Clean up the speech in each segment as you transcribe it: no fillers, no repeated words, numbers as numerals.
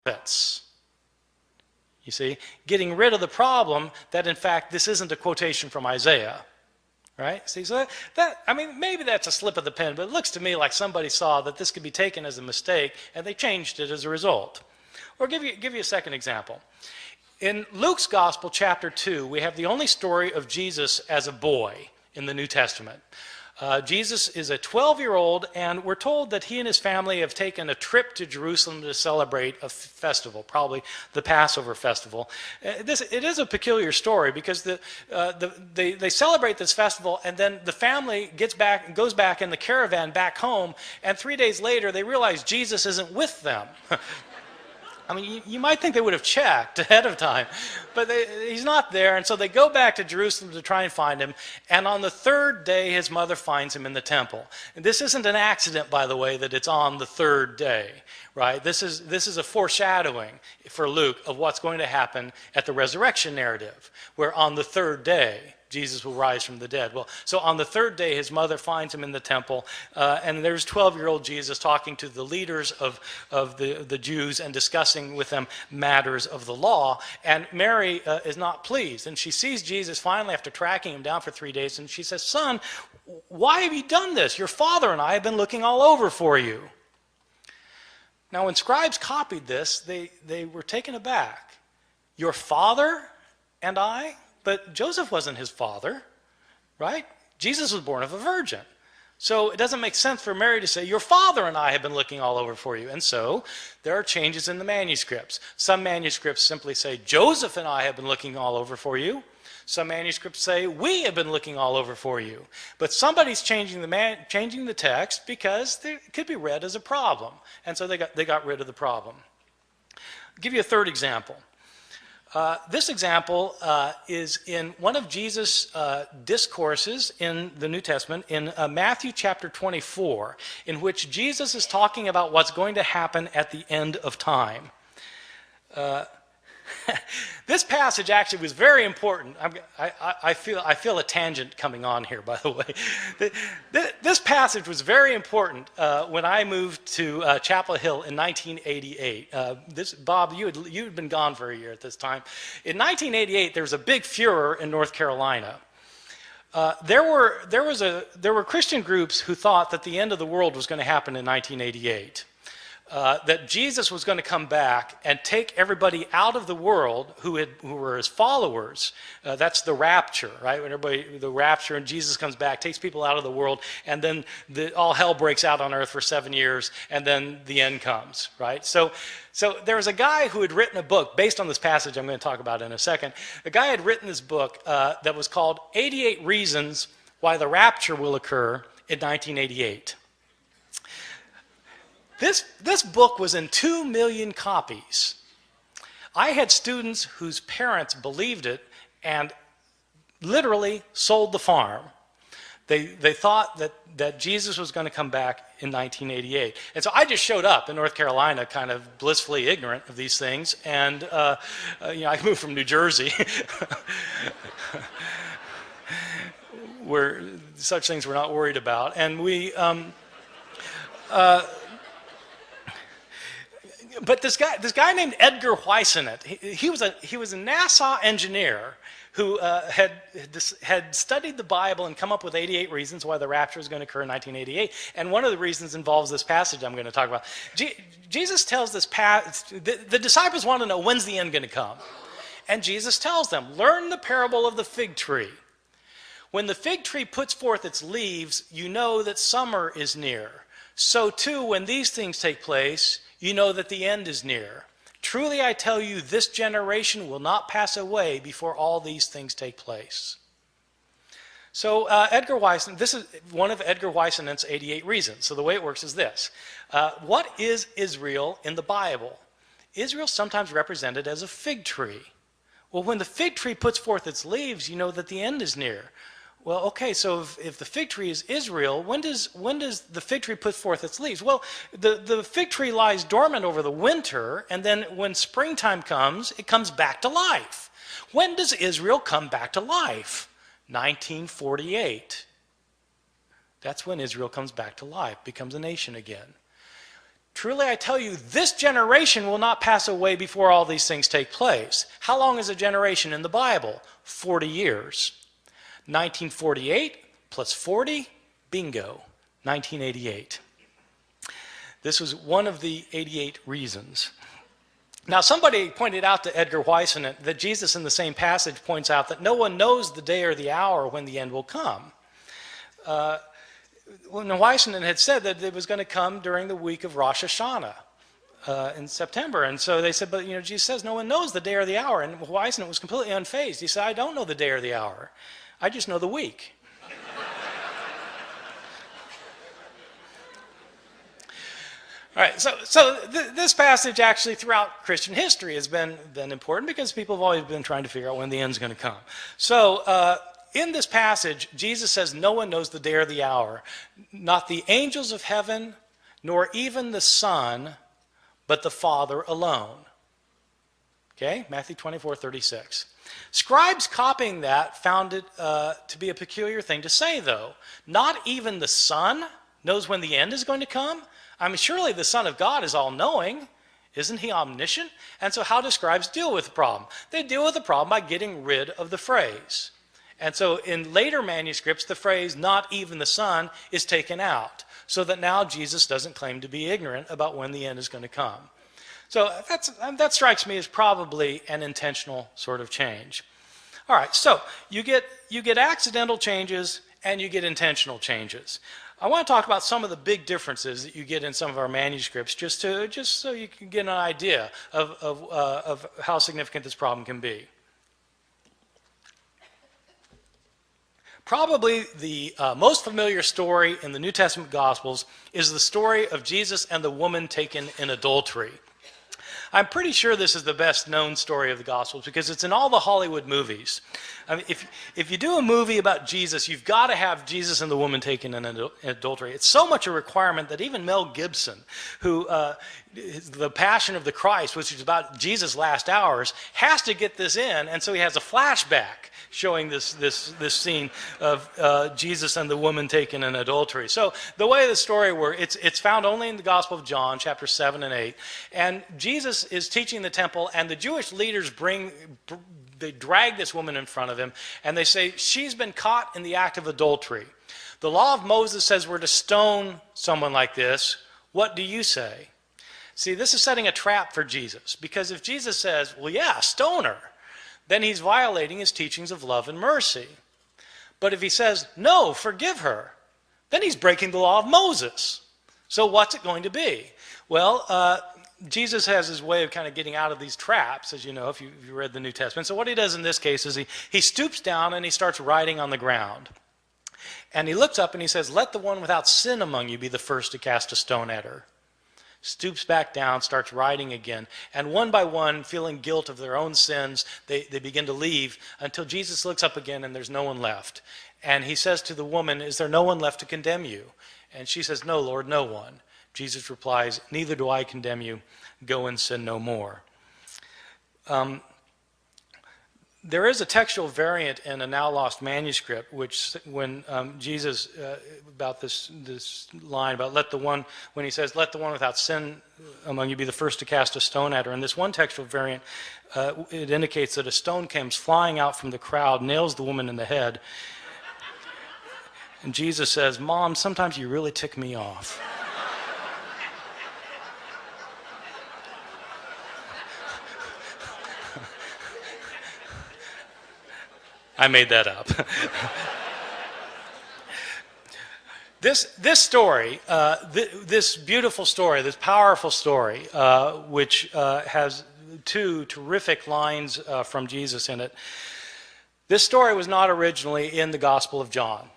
benefits. You see, getting rid of the problem that, in fact, this isn't a quotation from Isaiah. Right? See, so I mean, maybe that's a slip of the pen, but it looks to me like somebody saw that this could be taken as a mistake, and they changed it as a result. Or give you a second example. In Luke's Gospel, chapter 2, we have the only story of Jesus as a boy in the New Testament. Jesus is a 12-year-old, and we're told that he and his family have taken a trip to Jerusalem to celebrate a festival, probably the Passover festival. It is a peculiar story because they celebrate this festival, and then the family goes back in the caravan back home, and 3 days later they realize Jesus isn't with them. I mean, you might think they would have checked ahead of time, but he's not there, and so they go back to Jerusalem to try and find him, and on the third day, his mother finds him in the temple. And this isn't an accident, by the way, that it's on the third day, right? This is a foreshadowing for Luke of what's going to happen at the resurrection narrative, where on the third day, Jesus will rise from the dead. Well, so on the third day, his mother finds him in the temple, and there's 12-year-old Jesus talking to the leaders of the Jews and discussing with them matters of the law. And Mary is not pleased, and she sees Jesus finally after tracking him down for 3 days, and she says, "Son, why have you done this? Your father and I have been looking all over for you." Now, when scribes copied this, they were taken aback. Your father and I? But Joseph wasn't his father, right? Jesus was born of a virgin. So it doesn't make sense for Mary to say, your father and I have been looking all over for you. And so there are changes in the manuscripts. Some manuscripts simply say, Joseph and I have been looking all over for you. Some manuscripts say, we have been looking all over for you. But somebody's changing the text because it could be read as a problem. And so they got rid of the problem. I'll give you a third example. This example is in one of Jesus' discourses in the New Testament, in Matthew chapter 24, in which Jesus is talking about what's going to happen at the end of time. This passage actually was very important. I feel a tangent coming on here, by the way. This passage was very important when I moved to Chapel Hill in 1988. Bob, you had been gone for a year at this time. In 1988, there was a big furor in North Carolina. There were Christian groups who thought that the end of the world was going to happen in 1988. That Jesus was going to come back and take everybody out of the world who were his followers. That's the rapture, right? When the rapture and Jesus comes back, takes people out of the world, and then all hell breaks out on earth for 7 years, and then the end comes, right? So there was a guy who had written a book based on this passage I'm going to talk about in a second. The guy had written this book that was called 88 Reasons Why the Rapture Will Occur in 1988. This book was in 2 million copies. I had students whose parents believed it and literally sold the farm. They thought that Jesus was going to come back in 1988. And so I just showed up in North Carolina kind of blissfully ignorant of these things. And I moved from New Jersey where such things we're not worried about. And but this guy named Edgar Whisenant, he was a NASA engineer who had studied the Bible and come up with 88 reasons why the rapture is going to occur in 1988. And one of the reasons involves this passage I'm going to talk about. Jesus tells the disciples want to know, when's the end going to come? And Jesus tells them, learn the parable of the fig tree. When the fig tree puts forth its leaves, you know that summer is near. So too, when these things take place, you know that the end is near. Truly I tell you, this generation will not pass away before all these things take place. So Edgar Whisenant, this is one of Edgar Whisenant's 88 reasons. So the way it works is this. What is Israel in the Bible? Israel is sometimes represented as a fig tree. Well, when the fig tree puts forth its leaves, you know that the end is near. Well, okay, so if the fig tree is Israel, when does the fig tree put forth its leaves? Well, the fig tree lies dormant over the winter, and then when springtime comes, it comes back to life. When does Israel come back to life? 1948. That's when Israel comes back to life, becomes a nation again. Truly I tell you, this generation will not pass away before all these things take place. How long is a generation in the Bible? 40 years. 1948 plus 40, bingo, 1988. This was one of the 88 reasons. Now, somebody pointed out to Edgar Whisen that Jesus in the same passage points out that no one knows the day or the hour when the end will come. When Whisen had said that it was going to come during the week of Rosh Hashanah in September. And so they said, but Jesus says no one knows the day or the hour. And Whisen was completely unfazed. He said, I don't know the day or the hour. I just know the week. All right, so this passage actually throughout Christian history has been important because people have always been trying to figure out when the end's going to come. So in this passage, Jesus says no one knows the day or the hour, not the angels of heaven, nor even the Son, but the Father alone. Okay, Matthew 24:36. Scribes copying that found it to be a peculiar thing to say, though. Not even the Son knows when the end is going to come? I mean, surely the Son of God is all-knowing. Isn't he omniscient? And so how do scribes deal with the problem? They deal with the problem by getting rid of the phrase. And so in later manuscripts, the phrase, not even the Son, is taken out, so that now Jesus doesn't claim to be ignorant about when the end is going to come. So that strikes me as probably an intentional sort of change. All right, so you get accidental changes and you get intentional changes. I want to talk about some of the big differences that you get in some of our manuscripts, just so you can get an idea of how significant this problem can be. Probably the most familiar story in the New Testament Gospels is the story of Jesus and the woman taken in adultery. I'm pretty sure this is the best known story of the Gospels because it's in all the Hollywood movies. I mean, if you do a movie about Jesus, you've got to have Jesus and the woman taken in adultery. It's so much a requirement that even Mel Gibson, who The Passion of the Christ, which is about Jesus' last hours, has to get this in, and so he has a flashback showing this scene of Jesus and the woman taken in adultery. So the way the story works, it's found only in the Gospel of John, chapter 7 and 8. And Jesus is teaching the temple, and the Jewish leaders they drag this woman in front of him, and they say, she's been caught in the act of adultery. The law of Moses says we're to stone someone like this. What do you say? See, this is setting a trap for Jesus, because if Jesus says, well, yeah, stone her, then he's violating his teachings of love and mercy. But if he says, no, forgive her, then he's breaking the law of Moses. So what's it going to be? Well, Jesus has his way of kind of getting out of these traps, as you know, if you read the New Testament. So what he does in this case is he stoops down and he starts writing on the ground. And he looks up and he says, let the one without sin among you be the first to cast a stone at her. Stoops back down, starts writing again. And one by one, feeling guilt of their own sins, they begin to leave until Jesus looks up again and there's no one left. And he says to the woman, is there no one left to condemn you? And she says, no, Lord, no one. Jesus replies, neither do I condemn you. Go and sin no more. There is a textual variant in a now lost manuscript, which when Jesus, about this line about when he says, let the one without sin among you be the first to cast a stone at her. In this one textual variant, it indicates that a stone comes flying out from the crowd, nails the woman in the head. And Jesus says, Mom, sometimes you really tick me off. I made that up. This story, this beautiful story, this powerful story, which has two terrific lines from Jesus in it, this story was not originally in the Gospel of John.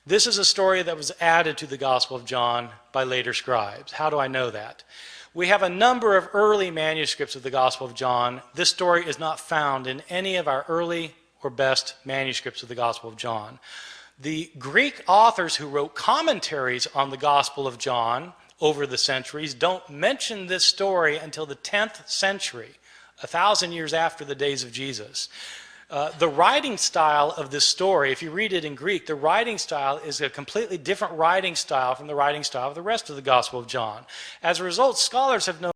This is a story that was added to the Gospel of John by later scribes. How do I know that? We have a number of early manuscripts of the Gospel of John. This story is not found in any of our early or best manuscripts of the Gospel of John. The Greek authors who wrote commentaries on the Gospel of John over the centuries don't mention this story until the 10th century, 1,000 years after the days of Jesus. The writing style of this story, if you read it in Greek, the writing style is a completely different writing style from the writing style of the rest of the Gospel of John. As a result, scholars have known